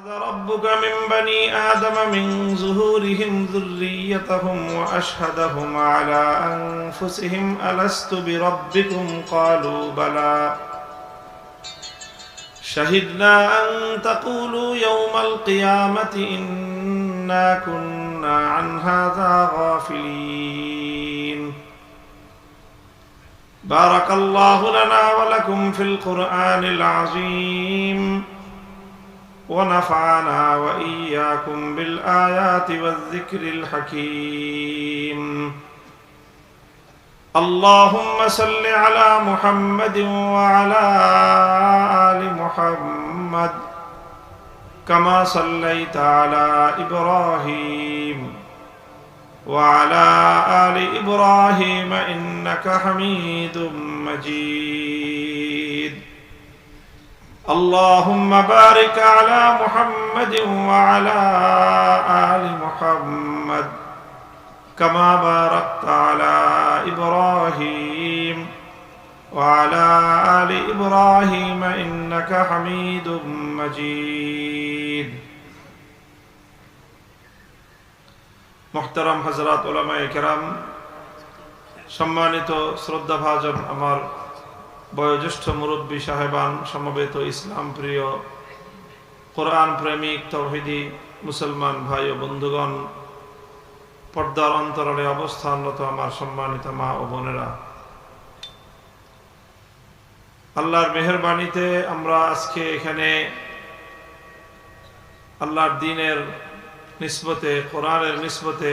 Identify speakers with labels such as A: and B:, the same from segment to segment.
A: أخذ ربك من بني آدم من ظهورهم ذريتهم وأشهدهم على أنفسهم ألست بربكم قالوا بلى شهدنا أن تقولوا يوم القيامة إنا كنا عن هذا غافلين بارك الله لنا ولكم في القرآن العظيم ونفعنا وإياكم بالآيات والذكر الحكيم اللهم صل على محمد وعلى آل محمد كما صليت على إبراهيم وعلى آل إبراهيم إنك حميد مجيد اللهم بارك على محمد وعلى آل محمد كما باركت على إبراهيم وعلى آل إبراهيم إنك حميد مجيد محترم حضرات علماء کرام সম্মানিত শ্রদ্ধাভাজন আমার বয়োজ্যেষ্ঠ মুরব্বী সাহেবান সমবেত ইসলাম প্রিয় কোরআন প্রেমিক তাওহীদি মুসলমান ভাই ও বন্ধুগণ পর্দার অন্তরালে অবস্থানরত আমার সম্মানিত মা ও বোনেরা আল্লাহর মেহেরবানিতে আমরা আজকে এখানে আল্লাহর দ্বীনের নিসবতে কোরআনের নিসবতে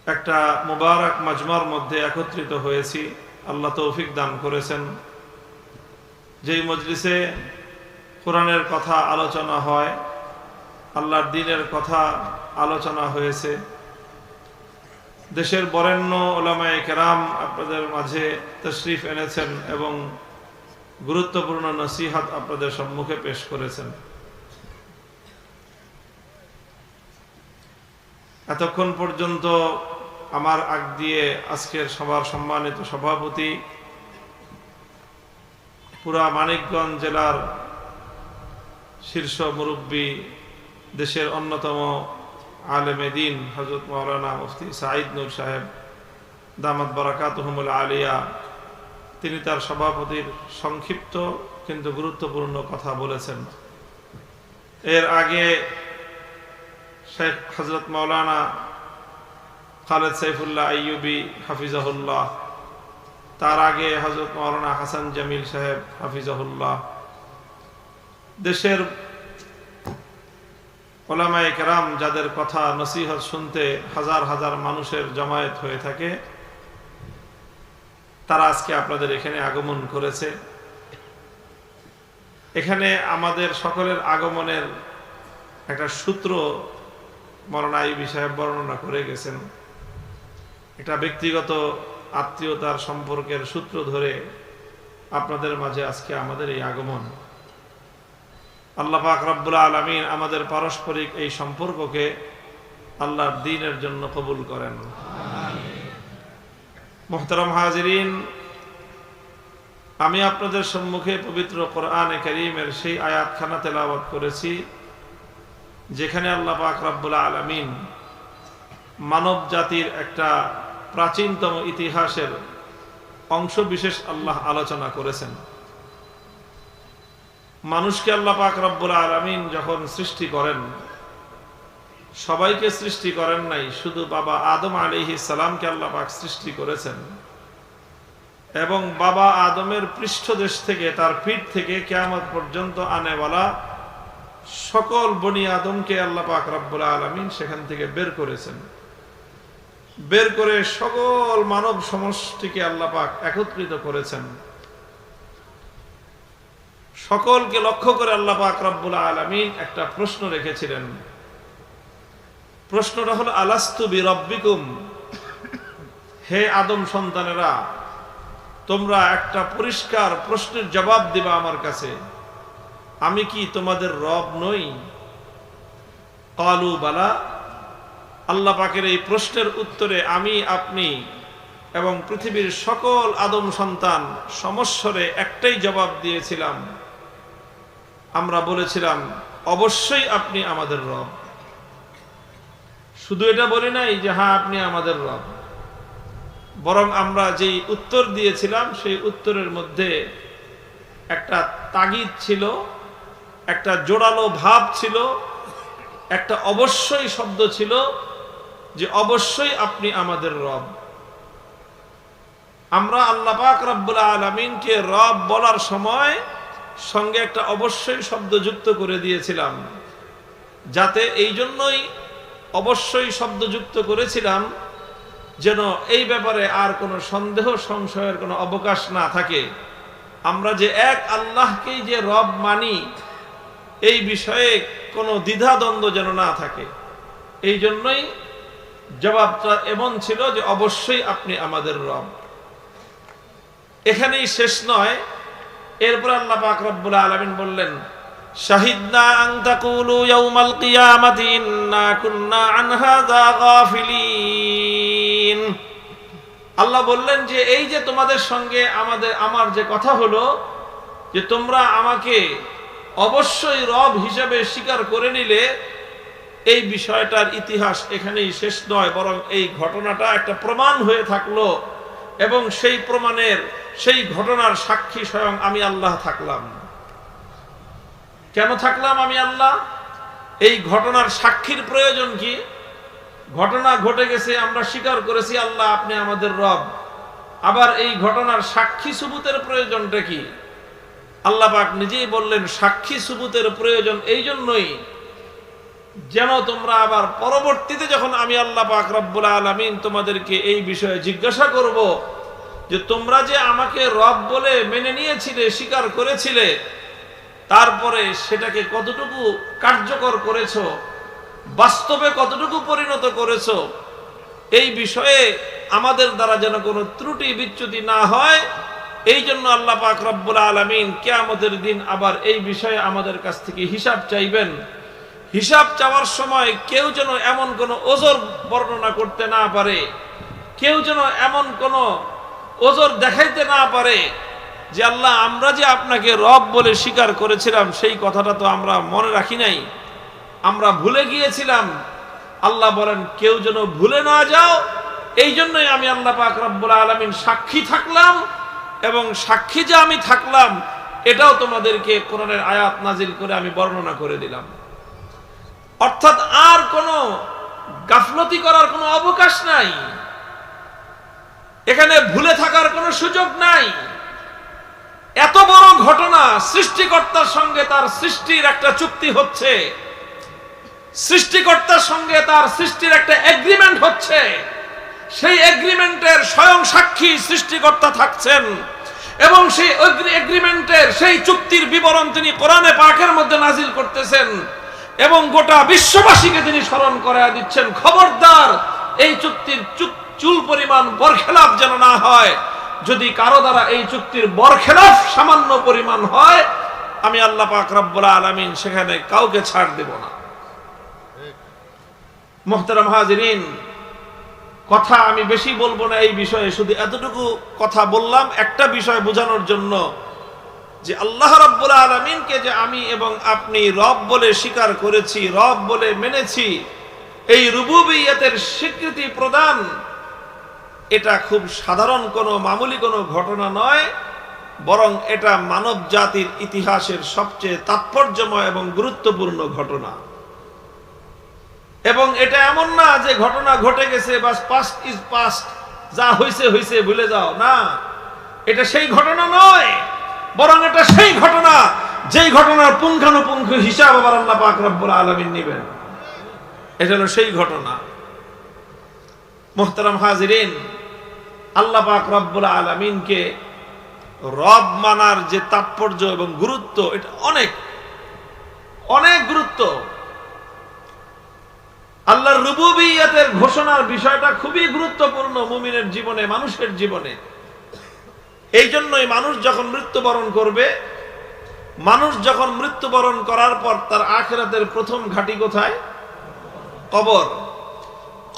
A: একটা মুবারক মাজমার মধ্যে একত্রিত হয়েছি আল্লাহ তৌফিক দান করেছেন যেই মজলিসে কোরআনের কথা আলোচনা হয় আল্লাহর দ্বীনের কথা আলোচনা হয়েছে দেশের বরেণ্য উলামায়ে কেরাম আপনাদের মাঝে তশরিফ এনেছেন এবং গুরুত্বপূর্ণ নসিহত আপনাদের সম্মুখে পেশ করেছেন এতক্ষণ পর্যন্ত আমার আগ দিয়ে আজকের সবার সম্মানিত সভাপতি পুরা মানিকগঞ্জ জেলার শীর্ষ মুরব্বী দেশের অন্যতম আলেমে দ্বীন হযরত মাওলানা মুফতি সাঈদ নূর সাহেব দামাত বারাকাতুহুমুল আলিয়া তিনি তার সভাপতির সংক্ষিপ্ত কিন্তু গুরুত্বপূর্ণ কথা বলেছেন এর আগে শেখ হযরত মাওলানা খালেদ সাইফুল্লাহ আইয়ুবী হাফিজাহুল্লাহ তার আগে হযরত মাওলানা হাসান জামিল সাহেব হাফিজাহুল্লাহ দেশের উলামায়ে কেরাম যাদের কথা নসিহত শুনতে হাজার হাজার মানুষের জমায়েত হয়ে থাকে তারা আজকে আপনাদের এখানে আগমন করেছে এখানে আমাদের সকলের আগমনের একটা সূত্র মাওলানা আইয়ুবী সাহেব বর্ণনা করে গেছেন একটা ব্যক্তিগত আত্মীয়তার সম্পর্কের সূত্র ধরে আপনাদের মাঝে আজকে আমাদের এই আগমন আল্লাহ পাক রব্বুল আলামিন আমাদের পারস্পরিক এই সম্পর্ককে আল্লাহর দ্বীনের জন্য কবুল করেন মুহতারাম হাজিরিন আমি আপনাদের সম্মুখে পবিত্র কোরআনে কারীমের সেই আয়াতখানা তেলাওয়াত করেছি যেখানে আল্লাহ পাক রব্বুল আলামিন মানব জাতির একটা প্রাচীনতম ইতিহাসের অংশ বিশেষ আল্লাহ আলোচনা করেছেন মানুষকে আল্লাহ পাক রব্বুল আলামিন যখন সৃষ্টি করেন সবাইকে সৃষ্টি করেন নাই শুধু বাবা আদম আলাইহিস সালামকে আল্লাহ পাক সৃষ্টি করেছেন এবং বাবা আদমের পৃষ্ঠদেশ থেকে তার পিঠ থেকে কিয়ামত পর্যন্ত আনেওয়ালা সকল বনি আদমকে আল্লাহ পাক রব্বুল আলামিন সেখান থেকে বের করেছেন বের করে সকল মানব সমষ্টিকে আল্লাহ পাক একত্রিত করেছেন সকলকে লক্ষ্য করে আল্লাহ পাক রব্বুল আলামিন একটা প্রশ্ন রেখেছিলেন প্রশ্নটা হলো আলাস্তু বিরব্বিকুম হে আদম সন্তানেরা তোমরা একটা পরিষ্কার প্রশ্নের জবাব দিবা আমার কাছে আমি কি তোমাদের রব নই ক্বালু বালা আল্লাহ পাকের এই প্রশ্নের উত্তরে আমি আপনি এবং পৃথিবীর সকল আদম সন্তান সমস্বরে একটাই জবাব দিয়েছিলাম আমরা বলেছিলাম অবশ্যই আপনি আমাদের রব। শুধু এটা বলি নাই যে হ্যাঁ আপনি আমাদের রব, বরং আমরা যেই উত্তর দিয়েছিলাম সেই উত্তরের মধ্যে একটা তাগিদ ছিল, একটা জোরালো ভাব ছিল, একটা অবশ্যই শব্দ ছিল যে অবশ্যই আপনি আমাদের রব। আমরা আল্লাহ পাক রব্বুল আলামিনকে রব বলার সময় সঙ্গে একটা অবশ্যই শব্দ যুক্ত করে দিয়েছিলাম, যাতে এই জন্যই অবশ্যই শব্দ যুক্ত করেছিলাম যেন এই ব্যাপারে আর কোনো সন্দেহ সংশয়ের কোনো অবকাশ না থাকে। আমরা যে এক আল্লাহকেই যে রব মানি, এই বিষয়ে কোনো দ্বিধাদ্বন্দ্ব যেন না থাকে। এই জন্যই জবাবটা এমন ছিল যে অবশ্যই আপনি আমাদের রব। এখানেই শেষ নয়, এরপর আল্লাহ পাক রব্বুল আলামিন বললেন শাহিদনা আন তাকুলু ইয়াউমাল কিয়ামাতি ইন্না কুন্না আন হাযা গাফিলিন। আল্লাহ বললেন যে এই যে তোমাদের সঙ্গে আমার যে কথা হলো যে তোমরা আমাকে অবশ্যই রব হিসেবে স্বীকার করে নিলে, এই বিষয়টার ইতিহাস এখানেই শেষ নয়, বরং এই ঘটনাটা একটা প্রমাণ হয়ে থাকলো এবং সেই প্রমাণের সেই ঘটনার সাক্ষী স্বয়ং আমি আল্লাহ থাকলাম। কেন থাকলাম আমি আল্লাহ? এই ঘটনার সাক্ষীর প্রয়োজন কি? ঘটনা ঘটে গেছে, আমরা স্বীকার করেছি আল্লাহ আপনি আমাদের রব, আবার এই ঘটনার সাক্ষী সুবুতের প্রয়োজনটা কি? আল্লাহ পাক নিজেই বললেন সাক্ষী সুবুতের প্রয়োজন এই জন্যই যেন তোমরা আবার পরবর্তীতে যখন আমি আল্লাহ পাক রব্বুল আলামিন তোমাদেরকে এই বিষয়ে জিজ্ঞাসা করব যে তোমরা যে আমাকে রব বলে মেনে নিয়েছিলে, স্বীকার করেছিলে, তারপরে সেটাকে কতটুকু কার্যকর করেছো, বাস্তবে কতটুকু পরিণত করেছো, এই বিষয়ে আমাদের দ্বারা যেন কোনো ত্রুটি বিচ্যুতি না হয়, এই জন্য আল্লাহ পাক রব্বুল আলামিন কিয়ামতের দিন আবার এই বিষয়ে আমাদের কাছ থেকে হিসাব চাইবেন। হিসাব চাওয়ার সময় কেউ যেন এমন কোনো ওজর বর্ণনা করতে না পারে, কেউ যেন এমন কোনো ওজর দেখাইতে না পারে যে আল্লাহ আমরা যে আপনাকে রব বলে স্বীকার করেছিলাম সেই কথাটা তো আমরা মনে রাখি নাই, আমরা ভুলে গিয়েছিলাম। আল্লাহ বলেন কেউ যেন ভুলে না যাও, এই জন্যই আমি আল্লাহ পাক রব্বুল আলামিন সাক্ষী থাকলাম, এবং সাক্ষী যে আমি থাকলাম এটাও তোমাদেরকে কোরআনের আয়াত নাজিল করে আমি বর্ণনা করে দিলাম। অর্থাৎ আর কোনো গাফলতি করার কোনো অবকাশ নাই, এখানে ভুলে থাকার কোনো সুযোগ নাই। এত বড় ঘটনা, সৃষ্টিকর্তার সঙ্গে তার সৃষ্টির একটা চুক্তি হচ্ছে, সৃষ্টিকর্তার সঙ্গে তার সৃষ্টির একটা এগ্রিমেন্ট হচ্ছে, সেই এগ্রিমেন্টের স্বয়ং সাক্ষী সৃষ্টিকর্তা থাকছেন, এবং সেই এগ্রিমেন্টের সেই চুক্তির বিবরণ তিনি কোরআনে পাকের মধ্যে নাজিল করতেছেন, এবং গোটা বিশ্ববাসীকে তিনি স্মরণ করায় দিচ্ছেন খবরদার এই চুক্তির চুল পরিমাণ বরখেলাপ যেন না হয়। যদি কারো দ্বারা এই চুক্তির বরখেলাপ সামান্য পরিমাণ হয়, আমি আল্লাহ পাক রব্বুল আলামিন সেখানে কাউকে ছাড় দেব না। মুহতারাম হাজিরিন, কথা আমি বেশি বলবো না এই বিষয়ে, শুধু এতটুকু কথা বললাম একটা বিষয় বোঝানোর জন্য যে আল্লাহ রাব্বুল আলামিনকে যে আমি এবং আপনি রব বলে স্বীকার করেছি, রব বলে মেনেছি, এই রুবুবিয়তের স্বীকৃতি প্রদান এটা খুব সাধারণ কোনো মামুলি কোনো ঘটনা নয়, বরং এটা মানব জাতির ইতিহাসের সবচেয়ে তাৎপর্যময় এবং গুরুত্বপূর্ণ ঘটনা। এবং এটা এমন না যে ঘটনা ঘটে গেছে বাস, পাস্ট ইজ পাস্ট, যা হয়েছে হয়েছে ভুলে যাও, না, এটা সেই ঘটনা নয়, বরং এটা সেই ঘটনা যেই ঘটনার পুঙ্খানুপুঙ্খ হিসাব আবার আল্লাহ পাক রব্বুল আলামিন নেবেন। এটা হলো সেই ঘটনা। মুহতারাম হাজিরিন, আল্লাহ পাক রব্বুল আলামিনকে রব মানার যে তাৎপর্য এবং গুরুত্ব, এটা অনেক অনেক গুরুত্ব। আল্লাহর রুবুবিয়তের ঘোষণার বিষয়টা খুবই গুরুত্বপূর্ণ মুমিনের জীবনে, মানুষের জীবনে। এই জন্যই মানুষ যখন মৃত্যুবরণ করবে, মানুষ যখন মৃত্যুবরণ করার পর তার আখিরাতের প্রথম ঘাঁটি কোথায়? কবর।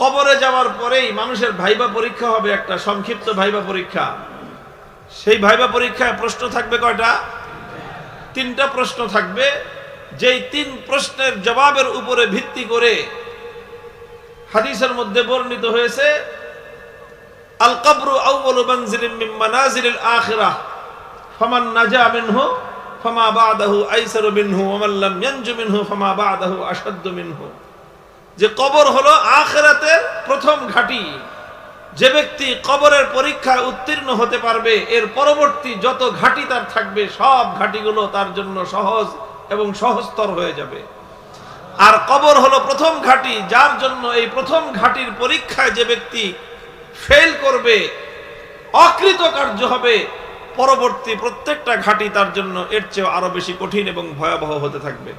A: কবরে যাওয়ার পরেই মানুষের ভাইবা পরীক্ষা হবে, একটা সংক্ষিপ্ত ভাইবা পরীক্ষা। সেই ভাইবা পরীক্ষায় প্রশ্ন থাকবে কয়টা? 3টা প্রশ্ন থাকবে। যেই 3 প্রশ্নের জবাবের উপরে ভিত্তি করে হাদিসের মধ্যে বর্ণিত হয়েছে, আল কবরু আউয়ালু মানজিলিন মিন মানাজিলিল আখিরাহ ফামান নাজা মিনহু ফামা বা'দাহু আইসারু মিনহু ওয়া মান লাম ইয়ানজু মিনহু ফামা বা'দাহু আশাদ্দু মিনহু। যে কবর হলো আখিরাতের প্রথম ঘাঁটি। যে ব্যক্তি কবরের পরীক্ষায় উত্তীর্ণ হতে পারবে, এর পরবর্তী যত ঘাঁটি তার থাকবে সব ঘাঁটিগুলো তার জন্য সহজ এবং সহজতর হয়ে যাবে। আর কবর হলো প্রথম ঘাঁটি, যার জন্য এই প্রথম ঘাঁটির পরীক্ষায় যে ব্যক্তি ফেল করবে, অকৃতকার্য হবে, পরবর্তী প্রত্যেকটা ঘাঁটি তার জন্য এর চেয়ে আরো বেশি কঠিন এবং ভয়াবহ হতে থাকবে।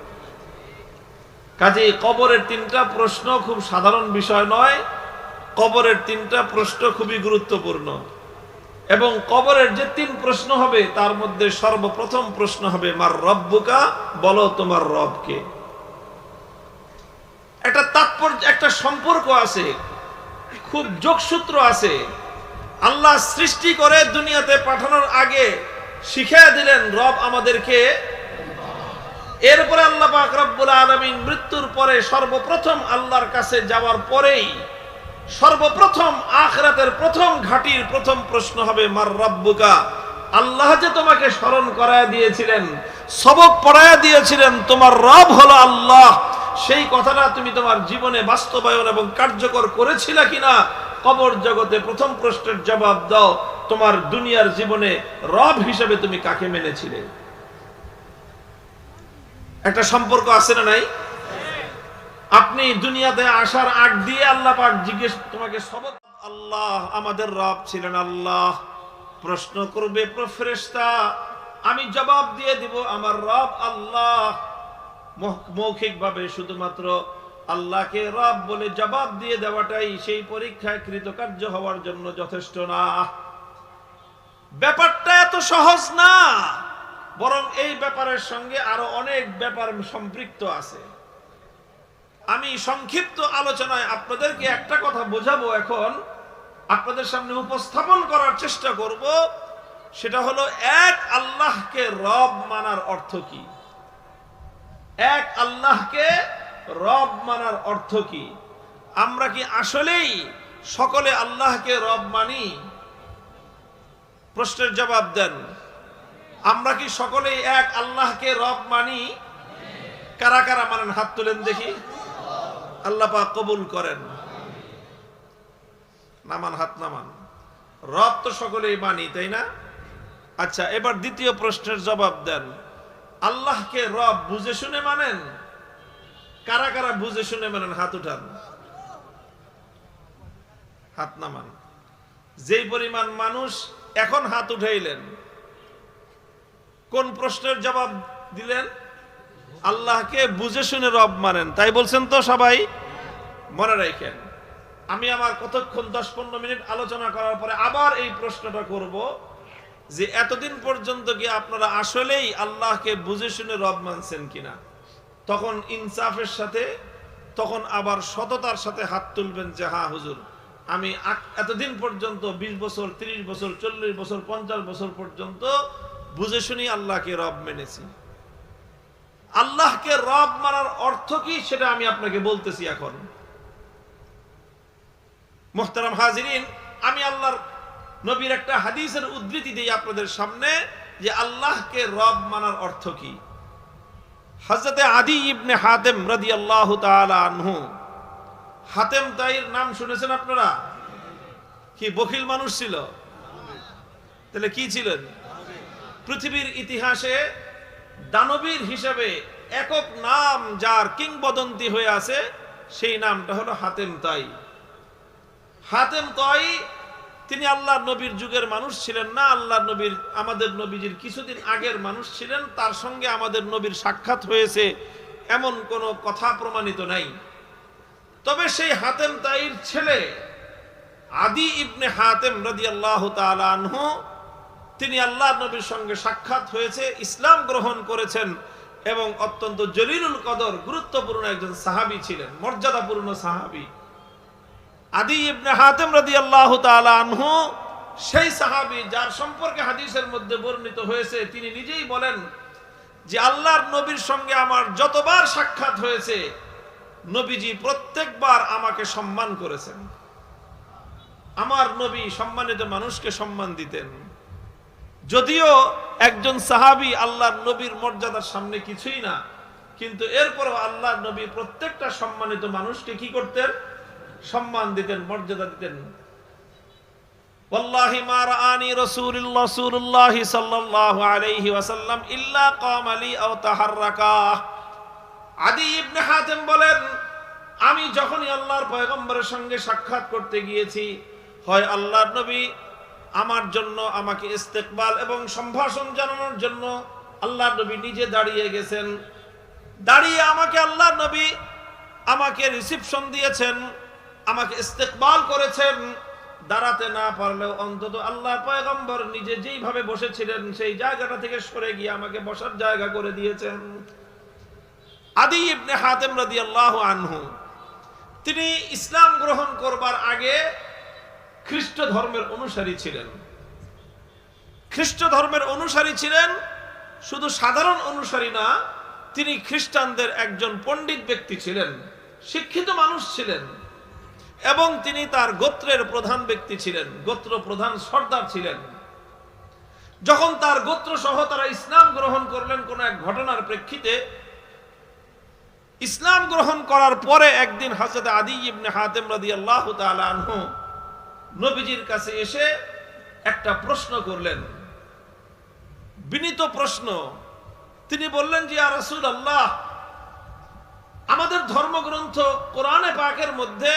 A: কাজেই কবরের 3টা প্রশ্ন খুব সাধারণ বিষয় নয়, কবরের 3টা প্রশ্ন খুবই গুরুত্বপূর্ণ। এবং কবরের যে 3 প্রশ্ন হবে তার মধ্যে সর্বপ্রথম প্রশ্ন হবে মার রব্বুকা, বলো তোমার রব কে। একটা তাৎপর্য, একটা সম্পর্ক আছে, খুব যোগসূত্র আছে। আল্লাহ সৃষ্টি করে দুনিয়াতে পাঠানোর আগে শিখিয়ে দিলেন রব আমাদেরকে। এরপরে আল্লাহ পাক রব্বুল আলামিন মৃত্যুর পরে সর্বপ্রথম আল্লাহর কাছে যাওয়ার পরেই সর্বপ্রথম আখিরাতের প্রথম ঘাটির প্রথম প্রশ্ন হবে মার রব্বুকা। আল্লাহ যে তোমাকে স্মরণ করায় দিয়েছিলেন, সবক পড়ায়া দিয়েছিলেন তোমার রব হলো আল্লাহ, সেই কথাটা তুমি তোমার জীবনে বাস্তবায়ন এবং কার্যকর করেছিলে কিনা, কবর জগতে প্রথম প্রশ্নের জবাব দাও। তোমার দুনিয়ার জীবনে রব হিসেবে তুমি কাকে মেনেছিলে? একটা সম্পর্ক আছে না নাই? আপনি দুনিয়াতে আসার আগ দিয়ে আল্লাহ পাক জিজ্ঞেস তোমাকে সবক, আল্লাহ আমাদের রব ছিলেন আল্লাহ। প্রশ্ন করবে ফেরেশতা, আমি জবাব দিয়ে দিব আমার রব আল্লাহ। মৌখিকভাবে শুধুমাত্র আল্লাহকে রব বলে জবাব দিয়ে দেওয়াটাই সেই পরীক্ষায় কৃতকার্য হওয়ার জন্য যথেষ্ট না। ব্যাপারটা এত সহজ না, বরং এই ব্যাপারের সঙ্গে আরো অনেক ব্যাপার সম্পৃক্ত আছে। আমি সংক্ষিপ্ত আলোচনায় আপনাদেরকে একটা কথা বোঝাবো, এখন আপনাদের সামনে উপস্থাপন করার চেষ্টা করব। সেটা হলো এক আল্লাহকে রব মানার অর্থ কি। এক আল্লাহকে রব মানার অর্থ কি? আমরা কি আসলেই সকলে আল্লাহকে রব মানি? প্রশ্নের জবাব দেন। আমরা কি সকলেই এক আল্লাহকে রব মানি? কারা কারা মানেন হাত তুলেন দেখি। আল্লাহ পাক কবুল করেন। নামান, হাত নামান। রব তো সকলেই মানি, তাই না? আচ্ছা, এবার দ্বিতীয় প্রশ্নের জবাব দেন। আল্লাহকে রব বুঝে শুনে মানেন? কারা কারা বুঝে শুনে মানেন হাত উঠান, হাত নামান। যেই পরিমাণ মানুষ এখন হাত উঠাইলেন, কোন প্রশ্নের জবাব দিলেন? আল্লাহকে বুঝে শুনে রব মানেন, তাই বলছেন তো সবাই? মনে রাখেন, আমি আমার কতক্ষণ 10-15 মিনিট আলোচনা করার পরে আবার এই প্রশ্নটা করব যে এতদিন পর্যন্ত কি আপনারা আসলেই আল্লাহকে বুঝে শুনে রব মানছেন কিনা। তখন ইনসাফের সাথে, তখন আবার সততার সাথে হাত তুলবেন যে হ্যাঁ হুজুর, আমি এতদিন পর্যন্ত 20 বছর, 30 বছর, 40 বছর, 50 বছর পর্যন্ত বুঝে শুনি আল্লাহকে রব মেনেছি। আল্লাহকে রব মানার অর্থ কি সেটা আমি আপনাকে বলতেছি এখন। মুহতারাম হাজিরিন, আমি আল্লাহর নবীর একটা হাদিসের উদ্ধৃতি দিই আপনাদের সামনে যে আল্লাহকে রব মানার অর্থ কি। হযরতে আদি ইবনে হাতেম রাদিয়াল্লাহু তাআলা আনহু, হাতেম তাইর নাম শুনেছেন আপনারা? কি বখিল মানুষ ছিল? তাহলে কি ছিলেন? পৃথিবীর ইতিহাসে দানবীর হিসেবে একক নাম যার কিংবদন্তি হয়ে আছে, সেই নামটা হলো হাতেম তাই। হাতেম তাই তিনি আল্লাহর নবীর যুগের মানুষ ছিলেন না, আল্লাহর নবীর, আমাদের নবীজির কিছুদিন আগের মানুষ ছিলেন। তার সঙ্গে আমাদের নবীর সাক্ষাৎ হয়েছে এমন কোনো কথা প্রমাণিত নাই। তবে সেই হাতেম তাইর ছেলে আদি ইবনে হাতেম রাদিয়াল্লাহু তাআলা আনহু, তিনি আল্লাহর নবীর সঙ্গে সাক্ষাৎ হয়েছে, ইসলাম গ্রহণ করেছেন এবং অত্যন্ত জলিলুল কদর, গুরুত্বপূর্ণ একজন সাহাবী ছিলেন, মর্যাদাপূর্ণ সাহাবী। আদি ইবনে হাতেম রাদিয়াল্লাহু তাআলা আনহু সেই সাহাবী যার সম্পর্কে হাদিসের মধ্যে বর্ণিত হয়েছে, তিনি নিজেই বলেন যে আল্লাহর নবীর সঙ্গে আমার যতবার সাক্ষাৎ হয়েছে নবীজি প্রত্যেকবার আমাকে সম্মান করেছেন। আমার নবী সম্মানিত মানুষকে সম্মান দিতেন। যদিও একজন সাহাবী আল্লাহর নবীর মর্যাদার সামনে কিছুই না, কিন্তু এরপরও আল্লাহর নবী প্রত্যেকটা সম্মানিত মানুষকে কি করতেন? সম্মান দিতেন, মর্যাদা দিতেন। ওয়াল্লাহি মা রাআনি রাসূলুল্লাহ সাল্লাল্লাহু আলাইহি ওয়াসাল্লাম ইল্লা কামা লি আও তাহাররাকা। আদি ইবনে হাতেম বলেন, আমি যখনই আল্লাহর পয়গম্বরের সঙ্গে সাক্ষাৎ করতে গিয়েছি, হয় আল্লাহর নবী আমার জন্য আমাকে ইস্তেকবাল এবং সম্ভাষণ জানানোর জন্য আল্লাহর নবী নিজে দাঁড়িয়ে গেছেন, দাঁড়িয়ে আমাকে আল্লাহর নবী আমাকে রিসিপশন দিয়েছেন, আমাকে ইস্তেকবাল করেছেন। দাঁড়াতে না পারলেও অন্তত আল্লাহর পয়গম্বর নিজে যেইভাবে বসেছিলেন সেই জায়গাটা থেকে সরে গিয়ে আমাকে বসার জায়গা করে দিয়েছেন। আদি ইবনে হাতেম রাদিয়াল্লাহু আনহু তিনি ইসলাম গ্রহণ করবার আগে খ্রিস্ট ধর্মের অনুসারী ছিলেন। খ্রিস্ট ধর্মের অনুসারী ছিলেন, শুধু সাধারণ অনুসারী না, তিনি খ্রিস্টানদের একজন পণ্ডিত ব্যক্তি ছিলেন, শিক্ষিত মানুষ ছিলেন, এবং তিনি তার গোত্রের প্রধান ব্যক্তি ছিলেন, গোত্র প্রধান সর্দার ছিলেন। যখন তার গোত্র সহ তারা ইসলাম গ্রহণ করলেন কোন এক ঘটনার প্রেক্ষিতে, ইসলাম গ্রহণ করার পরে একদিন হযরত আদি ইবনে হাতেম রাদিয়াল্লাহু তাআলা আনহু নবীজির কাছে এসে একটা প্রশ্ন করলেন, বিনীত প্রশ্ন। তিনি বললেন যে ইয়া রাসূলুল্লাহ, আমাদের ধর্মগ্রন্থ কোরআনে পাকের মধ্যে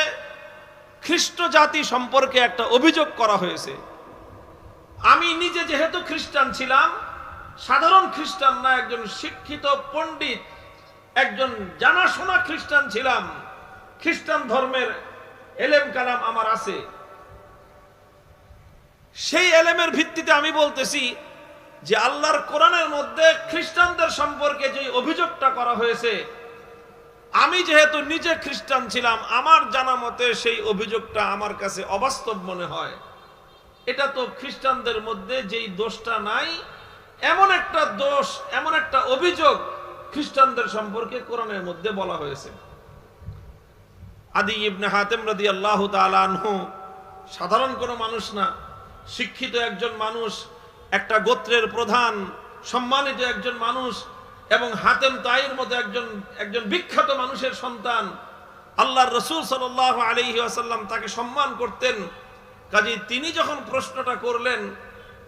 A: খ্রিস্ট জাতি সম্পর্কে একটা অভিযোগ করা হয়েছে। আমি নিজে যেহেতু খ্রিস্টান ছিলাম, সাধারণ খ্রিস্টান না, একজন শিক্ষিত পণ্ডিত, একজন জানাশোনা খ্রিস্টান ছিলাম, খ্রিস্টান ধর্মের এলেম কালাম আমার আছে। সেই এলেমের ভিত্তিতে আমি বলতেছি যে আল্লাহর কোরআনের মধ্যে খ্রিস্টানদের সম্পর্কে যে অভিযোগটা করা হয়েছে, আমি যেহেতু নিজে খ্রিস্টান ছিলাম, আমার জানা মতে সেই অভিযোগটা আমার কাছে অবাস্তব মনে হয়। এটা তো খ্রিস্টানদের মধ্যে যেই দোষটা নাই, এমন একটা দোষ, এমন একটা অভিযোগ খ্রিস্টানদের সম্পর্কে কোরআনের মধ্যে বলা হয়েছে। আদি ইবনে হাতেম রাদিয়াল্লাহু তাআলা আনহু সাধারণ কোনো মানুষ না, শিক্ষিত একজন মানুষ, একটা গোত্রের প্রধান, সম্মানিত একজন মানুষ, এবং হাতেম তাইর মতো একজন বিখ্যাত মানুষের সন্তান। আল্লাহর রাসূল সাল্লাল্লাহু আলাইহি ওয়াসাল্লাম তাকে সম্মান করতেন। কাজেই তিনি যখন প্রশ্নটা করলেন,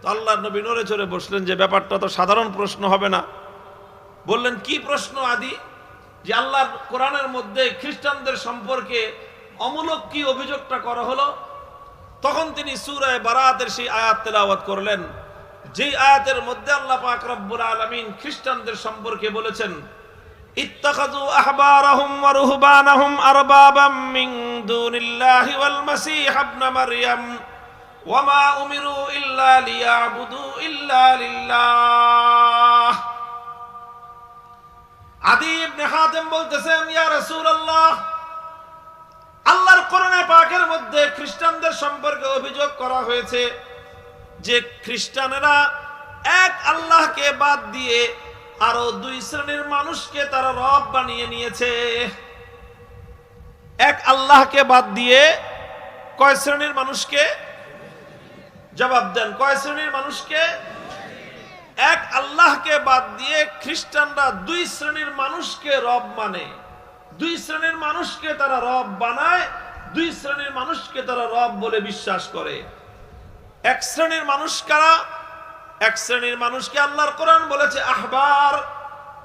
A: তো আল্লাহর নবী নড়ে চড়ে বসলেন যে ব্যাপারটা তো সাধারণ প্রশ্ন হবে না। বললেন, কি প্রশ্ন আদি? যে আল্লাহর কোরআনের মধ্যে খ্রিস্টানদের সম্পর্কে অমূলক কি অভিযোগটা করা হলো? তখন তিনি সূরা বারাতের সেই আয়াত তেলাওয়াত করলেন, যে আয়াতের মধ্যে আল্লাহ পাক রব্বুল আলামিন খ্রিস্টানদের সম্পর্কে বলেছেন, ইত্তাখাযু আহবারাহুম ওয়া রুহবানাহুম আরবাবাম মিন দুনিল্লাহি ওয়াল মাসীহ ইবনে মারইয়াম ওয়া মা উমিরু ইল্লা লিয়াবুদু ইল্লা লিল্লাহ। আদি ইবনে হাতেম বলতেছেন, ইয়া রাসূলুল্লাহ, আল্লাহর কোরআনে পাকের মধ্যে খ্রিস্টানদের সম্পর্কে অভিযোগ করা হয়েছে যে খ্রিস্টানেরা এক আল্লাহকে বাদ দিয়ে আরো দুই শ্রেণীর মানুষকে তারা রব বানিয়ে নিয়েছে। এক আল্লাহকে বাদ দিয়ে কয় শ্রেণীর মানুষকে? জবাব দেন, কয় শ্রেণীর মানুষকে? এক আল্লাহকে বাদ দিয়ে খ্রিস্টানরা দুই শ্রেণীর মানুষকে রব মানে, দুই শ্রেণীর মানুষকে তারা রব বানায়, দুই শ্রেণীর মানুষকে তারা রব বলে বিশ্বাস করে। এক শ্রেণীর মানুষ কারা? এক শ্রেণীর মানুষকে আল্লাহর কোরআন বলেছে আহবার,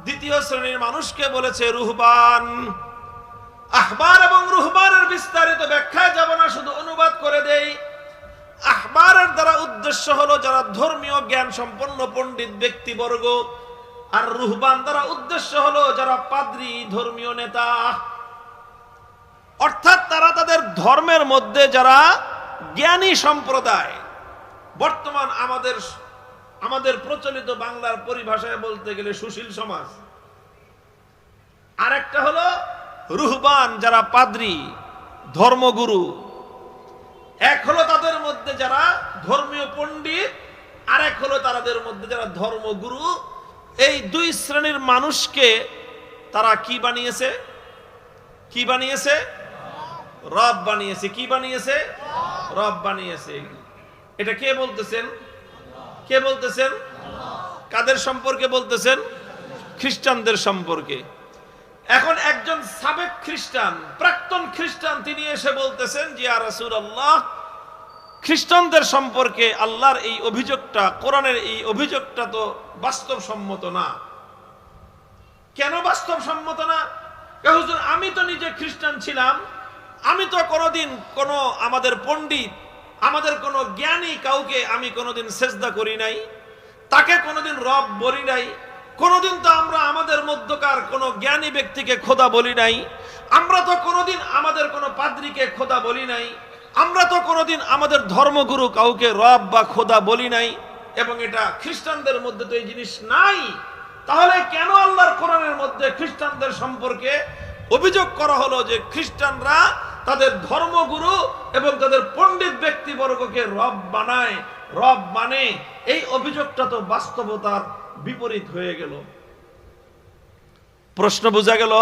A: দ্বিতীয় শ্রেণীর মানুষকে বলেছে রুহবান। আহবার এবং রুহবানের বিস্তারিত ব্যাখ্যায় যাব না, শুধু অনুবাদ করে দেই। আহবারের দ্বারা উদ্দেশ্য হলো যারা ধর্মীয় জ্ঞান সম্পন্ন পণ্ডিত ব্যক্তিবর্গ, আর রুহবান দ্বারা উদ্দেশ্য হলো যারা পাদ্রী, ধর্মীয় নেতা, অর্থাৎ তারা তাদের ধর্মের মধ্যে যারা জ্ঞানী সম্প্রদায়। বর্তমান আমাদের প্রচলিত বাংলার পরিভাষায় বলতে গেলে সুশীল সমাজ। আর একটা হলো রুহবান, যারা পাদ্রী, ধর্মগুরু। এক হলো তাদের মধ্যে যারা ধর্মীয় পণ্ডিত, আর এক হলো তাদের মধ্যে যারা ধর্মগুরু। এই দুই শ্রেণীর মানুষকে তারা কি বানিয়েছে? কি বানিয়েছে? রব বানিয়েছে। কি বানিয়েছে? রব বানিয়েছে। এটা কে বলতেছেন? কে বলতেছেন? কাদের সম্পর্কে বলতেছেন? খ্রিস্টানদের সম্পর্কে। এখন একজন সাবেক খ্রিস্টান, প্রাক্তন খ্রিস্টান, তিনি এসে বলতেছেন যে ইয়া রাসূলুল্লাহ, খ্রিস্টানদের সম্পর্কে আল্লাহর এই অভিযোগটা, কোরআনের এই অভিযোগটা তো বাস্তবসম্মত না। কেন বাস্তবসম্মত না? হুজুর, আমি তো নিজে খ্রিস্টান ছিলাম, আমি তো কোনোদিন কোনো আমাদের পণ্ডিত, আমাদের কোনো জ্ঞানী কাউকে আমি কোনোদিন সেজদা করি নাই, তাকে কোনোদিন রব বলি নাই, কোনোদিন তো আমরা আমাদের মধ্যকার কোনো জ্ঞানী ব্যক্তিকে খোদা বলি নাই, আমরা তো কোনোদিন আমাদের কোনো পাদ্রীকে খোদা বলি নাই, আমরা তো কোনোদিন আমাদের ধর্মগুরু কাউকে রব বা খোদা বলি নাই, এবং এটা খ্রিস্টানদের মধ্যে তো এই জিনিস নাই। তাহলে কেন আল্লাহর কোরআনের মধ্যে খ্রিস্টানদের সম্পর্কে অভিযোগ করা হলো যে খ্রিস্টানরা তাদের ধর্মগুরু এবং তাদের পণ্ডিত ব্যক্তিবর্গকে রব বানায়, রব মানে? এই অভিযোগটা তো বাস্তবতার বিপরীত হয়ে গেল। প্রশ্ন বুঝা গেল?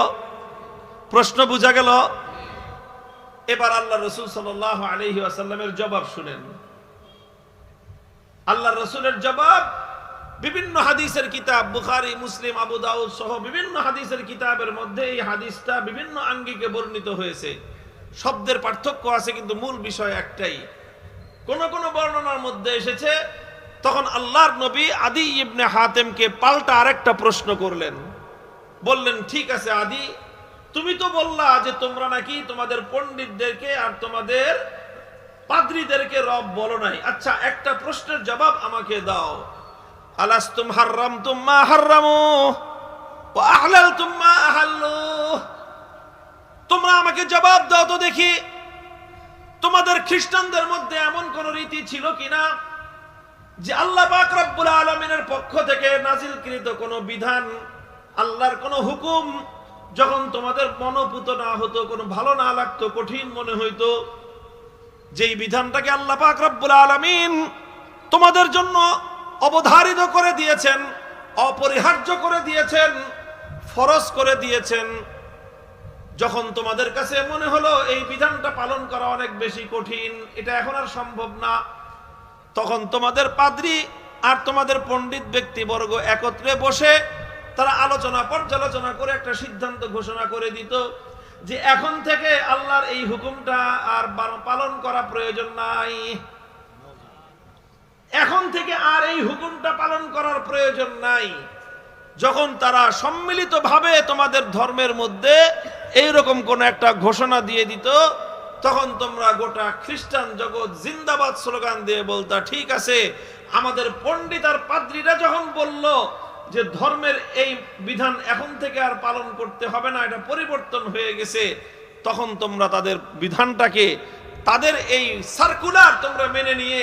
A: প্রশ্ন বুঝা গেল? এবার আল্লাহ রাসূল সাল্লাল্লাহু আলাইহি ওয়াসাল্লামের জবাব শুনেন। আল্লাহ রাসূলের জবাব বিভিন্ন হাদিসের কিতাব, বুখারী, মুসলিম, আবু দাউদ সহ বিভিন্ন হাদিসের কিতাবের মধ্যে এই হাদিসটা বিভিন্ন আঙ্গিকে বর্ণিত হয়েছে। শব্দের পার্থক্য আছে, কিন্তু মূল বিষয় একটাই। কোন কোন বর্ণনার মধ্যে এসেছে তখন আল্লাহর নবী আদি ইবনে হাতেমকে পাল্টা আরেকটা প্রশ্ন করলেন। বললেন, ঠিক আছে আদি, তুমি তো বললা যে তোমরা নাকি তোমাদের পণ্ডিতদেরকে আর তোমাদের পাদ্রীদেরকে রব বলো নাই। আচ্ছা, একটা প্রশ্নের জবাব আমাকে দাও। আলাস্তুম হাররামতুম মা হাররামু ওয়া আহলালতুম মা আহাল্লু। তোমরা আমাকে জবাব দাও তো দেখি, তোমাদের খ্রিস্টানদের মধ্যে এমন কোন রীতি ছিল কিনা যে আল্লাহ পাক রব্বুল আলামিনের পক্ষ থেকে নাজিলকৃত কোন বিধান, আল্লাহর কোন হুকুম যখন তোমাদের মনোপুত না হতো, কোনো ভালো না লাগতো, কঠিন মনে হইতো, যেই বিধানটাকে আল্লাহ পাক রব্বুল আলামিন তোমাদের জন্য অবধারিত করে দিয়েছেন, অপরিহার্য করে দিয়েছেন, ফরজ করে দিয়েছেন, যখন তোমাদের কাছে মনে হলো এই বিধানটা পালন করা অনেক বেশি কঠিন, এটা এখন আর সম্ভব না, তখন তোমাদের পাদ্রী আর তোমাদের পণ্ডিত ব্যক্তিবর্গ একত্রে বসে তারা আলোচনা পর্যালোচনা করে একটা সিদ্ধান্ত ঘোষণা করে দিত যে এখন থেকে আল্লাহর এই হুকুমটা আর পালন করা প্রয়োজন নাই, এখন থেকে আর এই হুকুমটা পালন করার প্রয়োজন নাই। যখন তারা সম্মিলিতভাবে তোমাদের ধর্মের মধ্যে এইরকম কোন একটা ঘোষণা দিয়ে দিত, তখন তোমরা গোটা খ্রিস্টান জগৎ জিন্দাবাদ স্লোগান দিয়ে বলতা, ঠিক আছে, আমাদের পণ্ডিত আর পাদ্রীরা যখন বলল যে ধর্মের এই বিধান এখন থেকে আর পালন করতে হবে না, এটা পরিবর্তন হয়ে গেছে, তখন তোমরা তাদের বিধানটাকে, তাদের এই সার্কুলার তোমরা মেনে নিয়ে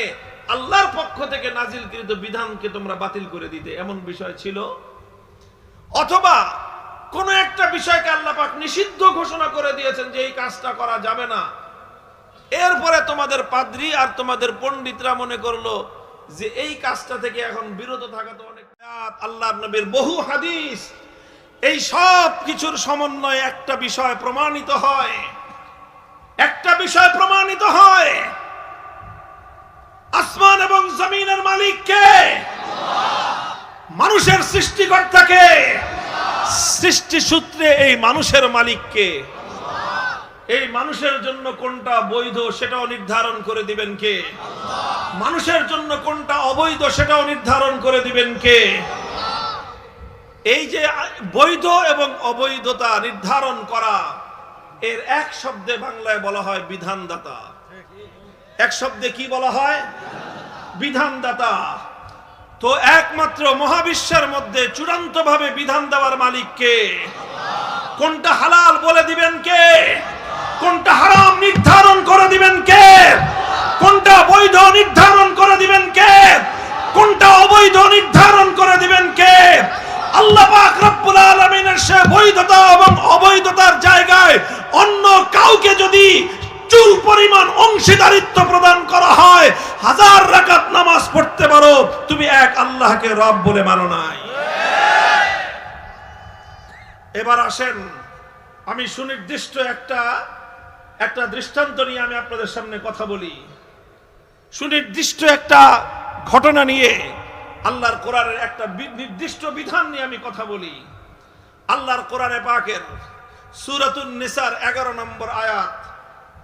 A: আল্লাহর পক্ষ থেকে নাজিলকৃত বিধানকে তোমরা বাতিল করে দিতে। এমন বিষয় ছিল। অথবা কোন একটা বিষয়কে আল্লাহ পাক নিষিদ্ধ ঘোষণা করে দিয়েছেন যে এই কাজটা করা যাবে না, এরপরে তোমাদের পাদ্রী আর তোমাদের পণ্ডিতরা মনে করলো যে এই কাজটা থেকে এখন বিরত থাকা তো অনেক। আল্লাহর নবীর বহু হাদিস, এই সব কিছুর সমন্বয়ে একটা বিষয় প্রমাণিত হয়, একটা বিষয় প্রমাণিত হয়, আসমান এবং জমিনের মালিক কে? মানুষের সৃষ্টিকর্তা কে? সৃষ্টি সূত্রে এই মানুষের মালিক কে? এই মানুষের জন্য কোনটা বৈধ সেটাও নির্ধারণ করে দিবেন কে? মানুষের জন্য কোনটা অবৈধ সেটাও নির্ধারণ করে দিবেন কে? এই যে বৈধ এবং অবৈধতা নির্ধারণ করা, এর এক শব্দে বাংলায় বলা হয় বিধানদাতা। এক শব্দে কি বলা হয়? বিধানদাতা। তো একমাত্র মহাবিশ্বের মধ্যে চূড়ান্ত ভাবে বিধান দেওয়ার মালিক কে? কোনটা হালাল বলে দিবেন কে? কোনটা হারাম নির্ধারণ করে দিবেন কে? কোনটা বৈধ নির্ধারণ করে দিবেন কে? কোনটা অবৈধ নির্ধারণ করে দিবেন কে? আল্লাহ পাক রব্বুল আলামিনের সে বৈধতা এবং অবৈধতার জায়গায় অন্য কাউকে যদি চুল পরিমাণ অংশীদারিত্ব প্রদান করা হয়, 1000 রাকাত নামাজ পড়তে পারো, তুমি এক আল্লাহকে রব বলে মানো নাই। এবার আসেন আমি সুনির্দিষ্ট একটা দৃষ্টান্ত নিয়ে আমি আপনাদের সামনে কথা বলি। সুনির্দিষ্ট একটা ঘটনা নিয়ে, আল্লাহর কোরআনের একটা নির্দিষ্ট বিধান নিয়ে আমি কথা বলি। আল্লাহর কোরআনে পাকের সূরাতুন নিসার 11 নম্বর আয়াত,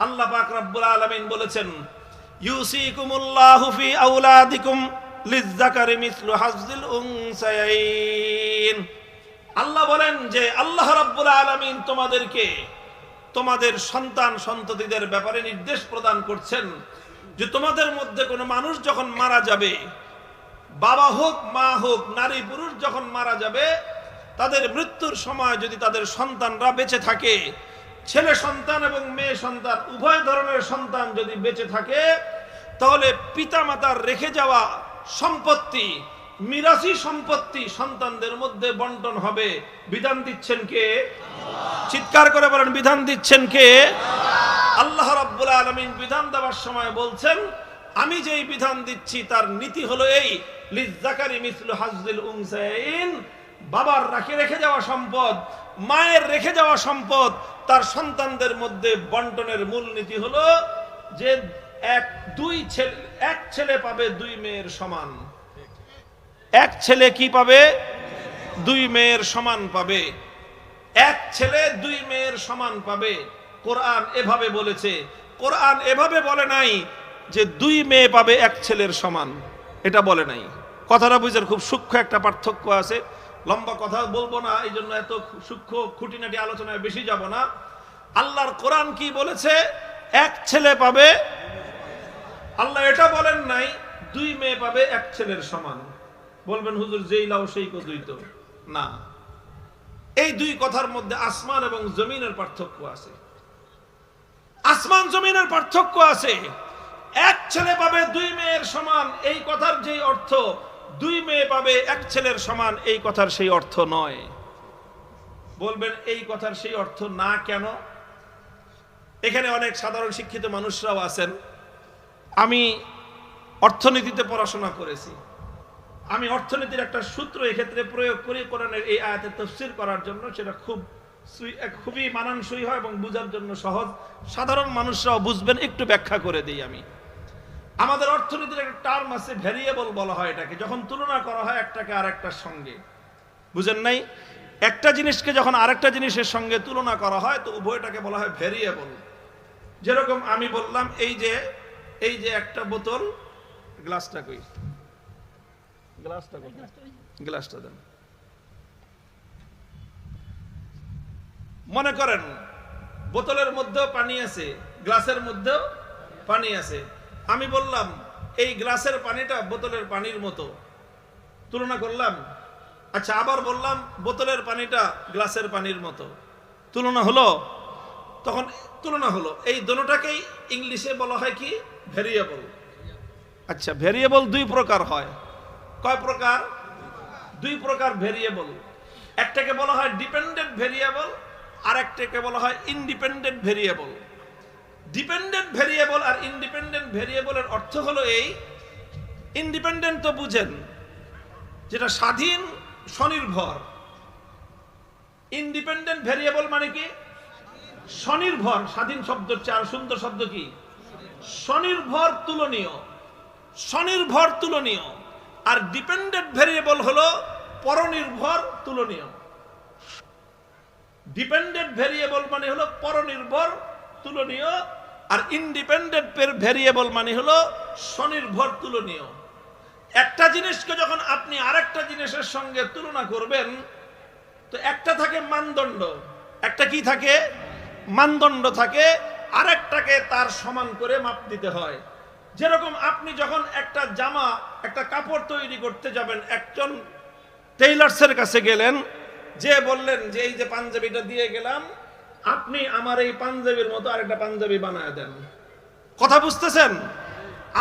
A: আল্লাহ পাক রব্বুল আলামিন বলেছেন, ইউসিকুমুল্লাহু ফি আওলাদিকুম লিযযাকারি মিসলু হাজ্জিল উনসায়াইন। আল্লাহ বলেন যে আল্লাহ রাব্বুল আলামিন তোমাদেরকে তোমাদের সন্তান সন্ততিদের ব্যাপারে নির্দেশ প্রদান করছেন যে তোমাদের মধ্যে কোনো মানুষ যখন মারা যাবে, বাবা হোক মা হোক, নারী পুরুষ যখন মারা যাবে, তাদের মৃত্যুর সময় যদি তাদের সন্তানরা বেঁচে থাকে, ছেলে সন্তান এবং মেয়ে সন্তান উভয় ধরনের সন্তান যদি বেঁচে থাকে, তাহলে পিতামাতার রেখে যাওয়া সম্পত্তি, মিরাসি সম্পত্তি সন্তানদের মধ্যে বন্টন হবে। বিধান দিচ্ছেন কে? চিৎকার করে বলেন, বিধান দিচ্ছেন কে? আল্লাহ রাব্বুল আলামিন বিধান দেওয়ার সময় বলছেন, আমি যেই বিধান দিচ্ছি তার নীতি হলো এই, লিযযাকারি মিসলু হাজ্জিল উনসায়াইন। বাবার রেখে যাওয়া সম্পদ, মায়ের রেখে যাওয়া সম্পদ তার সন্তানদের মধ্যে বন্টনের মূল নীতি হলো যে এক ছেলে পাবে 2 মেয়ের সমান। এক ছেলে কি পাবে? 2 মেয়ের সমান পাবে। এক ছেলে 2 মেয়ের সমান পাবে। কোরআন এভাবে বলেছে। কোরআন এভাবে বলে নাই যে 2 মেয়ে পাবে 1 ছেলের সমান, এটা বলে নাই। কথাটা বুঝেন, খুব সূক্ষ্ম একটা পার্থক্য আছে। লম্বা কথা বলবো না, এই জন্য এত সূক্ষ্ম খুঁটিনাটি আলোচনায় বেশি যাব না। আল্লাহর কোরআন কি বলেছে? 1 ছেলে পাবে। আল্লাহ এটা বলেন নাই 2 মেয়ে পাবে 1 ছেলের সমান। বলবেন হুজুর যেই লাও সেই কদুই তো না। এই 2 কথার মধ্যে আসমান এবং জমিনের পার্থক্য আছে। আসমান জমিনের পার্থক্য আছে। 1 ছেলে পাবে 2 মেয়ের সমান, এই কথার যেই অর্থ 2 মেয়ে পাবে 1 ছেলের সমান, এই কথার সেই অর্থ নয়। বলবেন এই কথার সেই অর্থ না কেন? এখানে অনেক সাধারণ শিক্ষিত মানুষরাও আছেন। আমি অর্থনীতিতে পড়াশোনা করেছি। আমি অর্থনীতির একটা সূত্র এক্ষেত্রে প্রয়োগ করি কোরআনের এই আয়াতের তাফসীর করার জন্য। সেটা খুবই মানানসই হয় এবং বোঝার জন্য সহজ। সাধারণ মানুষরাও বুঝবেন, একটু ব্যাখ্যা করে দিই আমি। আমাদের অর্থনীতির একটা টার্ম আছে, ভ্যারিয়েবল বলা হয় এটাকে, যখন তুলনা করা হয় একটাকে আরেকটার সঙ্গে। বুঝেন নাই? একটা জিনিসকে যখন আরেকটা জিনিসের সঙ্গে তুলনা করা হয় তো উভয়টাকে বলা হয় ভ্যারিয়েবল। যেরকম আমি বললাম এই যে একটা বোতল, গ্লাসটা কই? গ্লাসটা দেন। মনে করেন বোতলের মধ্যেও পানি আছে, গ্লাসের মধ্যেও পানি আছে। আমি বললাম এই গ্লাসের পানিটা বোতলের পানির মতো, তুলনা করলাম। আচ্ছা, আবার বললাম বোতলের পানিটা গ্লাসের পানির মতো, তুলনা হলো? তখন তুলনা হলো। এই দুটোটাকেই ইংলিশে বলা হয় কি? ভ্যারিয়েবল। আচ্ছা, ভ্যারিয়েবল 2 প্রকার হয়। কয় প্রকার? 2 প্রকার ভ্যারিয়েবল। একটাকে বলা হয় ডিপেন্ডেন্ট ভ্যারিয়েবল, আর একটাকে বলা হয় ইন্ডিপেন্ডেন্ট ভ্যারিয়েবল। ডিপেন্ডেন্ট ভ্যারিয়েবল আর ইন্ডিপেন্ডেন্ট ভ্যারিয়েবলের অর্থ হলো এই, ইন্ডিপেন্ডেন্ট তো বুঝেন, যেটা স্বাধীন স্বনির্ভর। ইন্ডিপেন্ডেন্ট ভ্যারিয়েবল মানে কি? স্বনির্ভর। স্বাধীন শব্দের চেয়ে আর সুন্দর শব্দ কি? স্বনির্ভর, তুলনীয়। স্বনির্ভর তুলনীয়। আর ডিপেন্ডেন্ট ভ্যারিয়েবল হলো পরনির্ভর তুলনীয়। ডিপেন্ডেন্ট ভ্যারিয়েবল মানে হলো পরনির্ভর তুলনীয়, আর ইন্ডিপেন্ডেন্ট ভ্যারিয়েবল মানে হলো স্বনির্ভর তুলনীয়। একটা জিনিসকে যখন আপনি আরেকটা জিনিসের সঙ্গে তুলনা করবেন তো একটা থাকে মানদণ্ড, একটা কি থাকে? মানদণ্ড থাকে, আরেকটাকে তার সমান করে মাপ দিতে হয়। যেরকম আপনি যখন একটা জামা, একটা কাপড় তৈরি করতে যাবেন, একজন টেইলার্সের কাছে গেলেন, যে বললেন যে এই যে পাঞ্জাবিটা দিয়ে গেলাম, আপনি আমার এই পাঞ্জাবির মতো আরেকটা পাঞ্জাবি বানায় দেন। কথা বুঝতেছেন?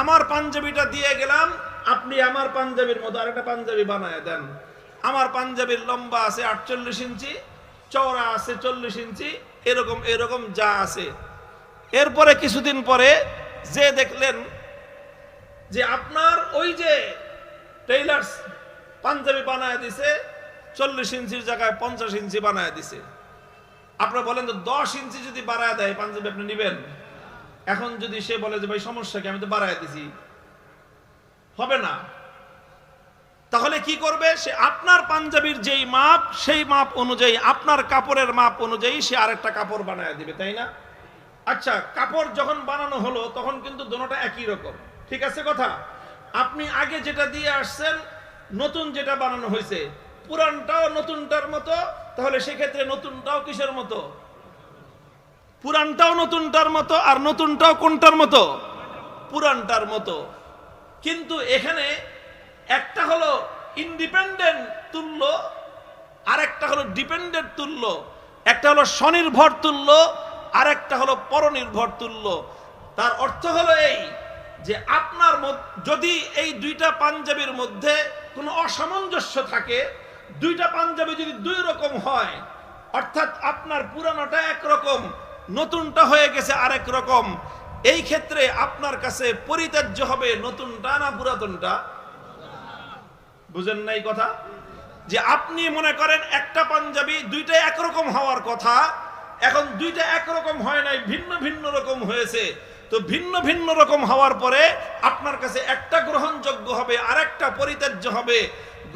A: আমার পাঞ্জাবিটা দিয়ে গেলাম, আপনি আমার পাঞ্জাবির মতো আরেকটা পাঞ্জাবি বানায় দেন। আমার পাঞ্জাবির লম্বা আছে 48 ইঞ্চি, চওড়া আছে 40 ইঞ্চি, এরকম এরকম যা আছে। এরপরে কিছুদিন পরে যে দেখলেন যে আপনার ওই যে টেইলার্স পাঞ্জাবি বানায় দিছে, 40 ইঞ্চির জায়গায় 50 ইঞ্চি বানায় দিছে। আপনি বলেন তো 10 ইঞ্চি যদি বাড়ায় দেয় পাঞ্জাবি আপনি নেবেন? এখন যদি সে বলে যে ভাই সমস্যা কি, আমি তো বাড়ায় দিছি, হবে না। তাহলে কি করবে সে? আপনার পাঞ্জাবির যেই মাপ সেই মাপ অনুযায়ী, আপনার কাপড়ের মাপ অনুযায়ী সে আরেকটা কাপড় বানায় দিবে, তাই না? আচ্ছা, কাপড় যখন বানানো হলো তখন কিন্তু দুটোটা একই রকম, ঠিক আছে কথা? আপনি আগে যেটা দিয়ে আসছেন, নতুন যেটা বানানো হয়েছে, পুরানটাও নতুনটার মতো, তাহলে সেক্ষেত্রে নতুনটাও কিসের মতো? পুরানটাও নতুনটার মতো, আর নতুনটাও কোনটার মতো? পুরানটার মতো। কিন্তু এখানে একটা হলো ইন্ডিপেন্ডেন্ট তুল্য, আর একটা হলো ডিপেন্ডেন্ট তুল্য। একটা হলো স্বনির্ভর তুল্য, আর একটা হলো পরনির্ভর তুল্য। তার অর্থ হলো এই যে আপনার যদি এই দুইটা পাঞ্জাবির মধ্যে কোনো অসামঞ্জস্য থাকে, দুইটা পাঞ্জাবি যদি দুই রকম হয়, অর্থাৎ আপনার পুরানোটা একরকম, নতুনটা হয়ে গেছে আরেক রকম, এই ক্ষেত্রে আপনার কাছে পরিত্যাজ্য হবে নতুনটা না পুরাতনটা? বুঝেন নাই কথা? যে আপনি মনে করেন একটা পাঞ্জাবি দুইটা একরকম হওয়ার কথা, এখন দুইটা একরকম হয় নাই, ভিন্ন ভিন্ন রকম হয়েছে। তো ভিন্ন ভিন্ন রকম হওয়ার পরে আপনার কাছে একটা গ্রহণযোগ্য হবে, আরেকটা পরিত্যাজ্য হবে।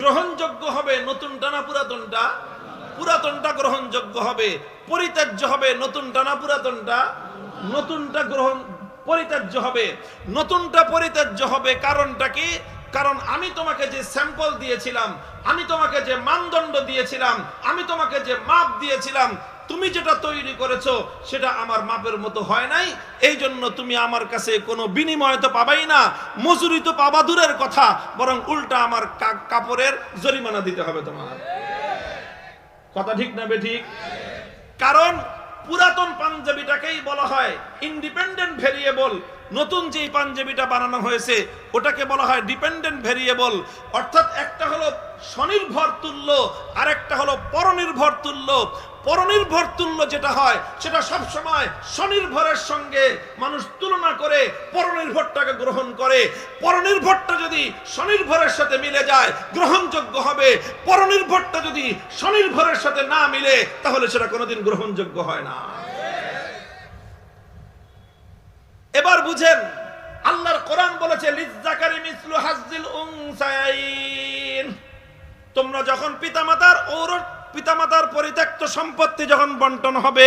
A: গ্রহণযোগ্য হবে নতুনটা না পুরাতনটা? পুরাতনটা গ্রহণযোগ্য হবে। পরিত্যাজ্য হবে নতুনটা না পুরাতনটা? নতুনটা পরিত্যাজ্য হবে। নতুনটা পরিত্যাজ্য হবে কারণটা কি? কারণ আমি তোমাকে যে স্যাম্পল দিয়েছিলাম, আমি তোমাকে যে মানদণ্ড দিয়েছিলাম, আমি তোমাকে যে মাপ দিয়েছিলাম, তুমি যেটা তৈরি করেছো সেটা আমার মাপের মতো হয় নাই। এই জন্য তুমি আমার কাছে কোনো বিনিময় তো পাবাই না, মজুরি তো পাবা দূরের কথা, বরং উল্টা আমার কাপড়ের জরিমানা দিতে হবে তোমার। কথা ঠিক না বেঠিক? কারণ পুরাতন পাঞ্জাবিটাকেই বলা হয় ইন্ডিপেন্ডেন্ট ভেরিয়েবল, নতুন যেই পাঞ্জাবিটা বানানো হয়েছে ওটাকে বলা হয় ডিপেন্ডেন্ট ভেরিয়েবল। অর্থাৎ একটা হলো স্বনির্ভর তুল্য, আর একটা হলো পরনির্ভর তুল্য। পরনির্ভর তুল্য যেটা হয় সেটা সব সময় স্বনির্ভরের সঙ্গে মানুষ তুলনা করে পরনির্ভরটাকে গ্রহণ করে। পরনির্ভরটা যদি স্বনির্ভরের সাথে মিলে যায় গ্রহণযোগ্য হবে, পরনির্ভরটা যদি স্বনির্ভরের সাথে না মিলে তাহলে সেটা কোনোদিন গ্রহণযোগ্য হয় না। এবার বুঝেন, আল্লাহর কোরআন বলেছে লিজ্জাকারি মিসলু হাজ্জিল উনসায়াইন। তোমরা যখন পিতামাতার পরিত্যক্ত সম্পত্তি যখন বন্টন হবে,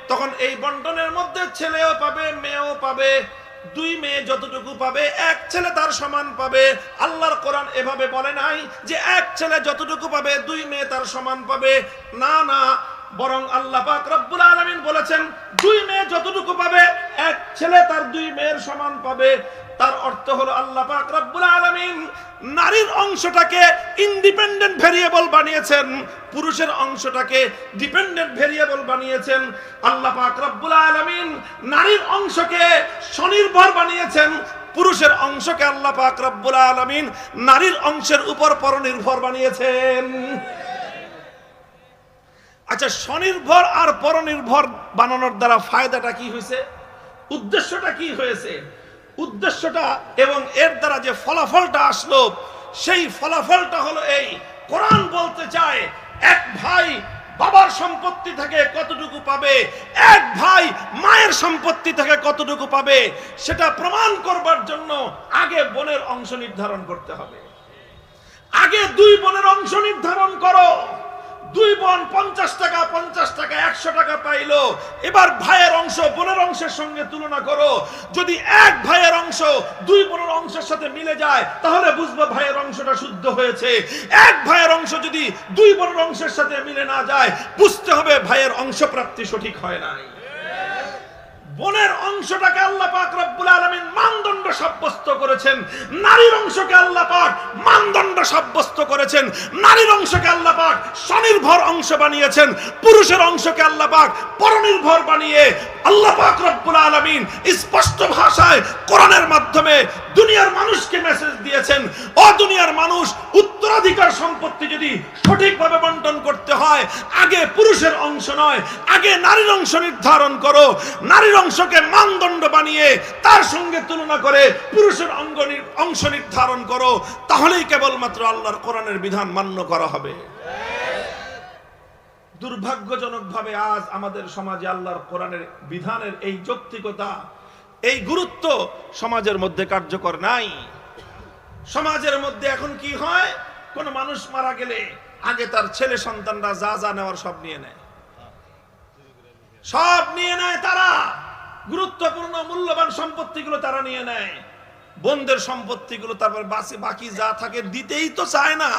A: তখন এই বন্টনের মধ্যে ছেলেও পাবে মেয়েও পাবে। দুই মেয়ে যতটুকু পাবে এক ছেলে তার সমান পাবে। আল্লাহর কোরআন এভাবে বলে নাই যে এক ছেলে যতটুকু পাবে দুই মেয়ে তার সমান পাবে, না না, বরং আল্লাহ পাক রব্বুল আলামিন বলেছেন দুই মেয়ে যতটুকু পাবে এক ছেলে তার দুই মেয়ের সমান পাবে। তার অর্থ হলো আল্লাহ পাক রব্বুল আলামিন নারীর অংশটাকে ইন্ডিপেন্ডেন্ট ভেরিয়েবল বানিয়েছেন, পুরুষের অংশটাকে ডিপেন্ডেন্ট ভেরিয়েবল বানিয়েছেন। আল্লাহ পাক রব্বুল আলামিন নারীর অংশকে স্বনির্ভর বানিয়েছেন, পুরুষের অংশকে আল্লাহ পাক রব্বুল আলামিন নারীর অংশের উপর পরনির্ভর বানিয়েছেন। আচ্ছা, স্বনির্ভর আর পরনির্ভর বানানোর দ্বারা ফায়দাটা কি হয়েছে? উদ্দেশ্যটা কি হয়েছে? উদ্দেশ্যটা এবং এর দ্বারা যে ফলাফলটা আসলো সেই ফলাফলটা হলো এই, কোরআন বলতে চায় এক ভাই বাবার সম্পত্তি থেকে কতটুকু পাবে, এক ভাই মায়ের সম্পত্তি থেকে কতটুকু পাবে, সেটা প্রমাণ করবার জন্য আগে বোনের অংশ নির্ধারণ করতে হবে। আগে দুই বোনের অংশ নির্ধারণ করো। দুই বোন 50 টাকা 100 টাকা পাইলো, এবার ভাইয়ের অংশ বোনের অংশের সঙ্গে তুলনা করো। যদি এক ভাইয়ের অংশ দুই বোনের অংশের সাথে মিলে যায় তাহলে বুঝবো ভাইয়ের অংশটা শুদ্ধ হয়েছে। এক ভাইয়ের অংশ যদি দুই বোনের অংশের সাথে মিলে না যায় বুঝতে হবে ভাইয়ের অংশ প্রাপ্তি সঠিক হয় নাই। বোনের অংশটাকে আল্লাহ পাক রব্বুল আলামিন মানদণ্ড সাব্যস্ত করেছেন, নারীর অংশকে আল্লাহ পাক মানদণ্ড সাব্যস্ত করেছেন। নারীর অংশকে আল্লাহ পাক স্বনির্ভর অংশ বানিয়েছেন, পুরুষের অংশকে আল্লাহ পাক পরনির্ভর বানিয়ে আল্লাহ পাক রব্বুল আলামিন স্পষ্ট ভাষায় কোরআনের মাধ্যমে দুনিয়ার মানুষকে মেসেজ দিয়েছেন, ও দুনিয়ার মানুষ, উত্তরাধিকার সম্পত্তি যদি সঠিকভাবে বন্টন করতে হয় আগে পুরুষের অংশ নয়, আগে নারীর অংশ নির্ধারণ করো। নারীর অংশকে মানদণ্ড বানিয়ে তার সঙ্গে তুলনা করে পুরুষের অংশ নির্ধারণ করো, তাহলেই কেবলমাত্র আল্লাহর কোরআনের বিধান মান্য করা হবে। দুর্ভাগ্যজনকভাবে আজ আমাদের সমাজে আল্লাহর কোরআনের বিধানের এই যৌক্তিকতা, এই গুরুত্ব সমাজের মধ্যে কার্যকর নাই। সমাজের মধ্যে এখন কি হয়, কোন মানুষ মারা গেলে আগে তার ছেলে সন্তানরা যা যা নেওয়ার সব নিয়ে নেয়, সব নিয়ে নেয়। তারা গুরুত্বপূর্ণ মূল্যবান সম্পত্তিগুলো তারা নিয়ে নেয়, বোনদের সম্পত্তিগুলো, তারপর বাকি যা থাকে দিতেই তো চায় না।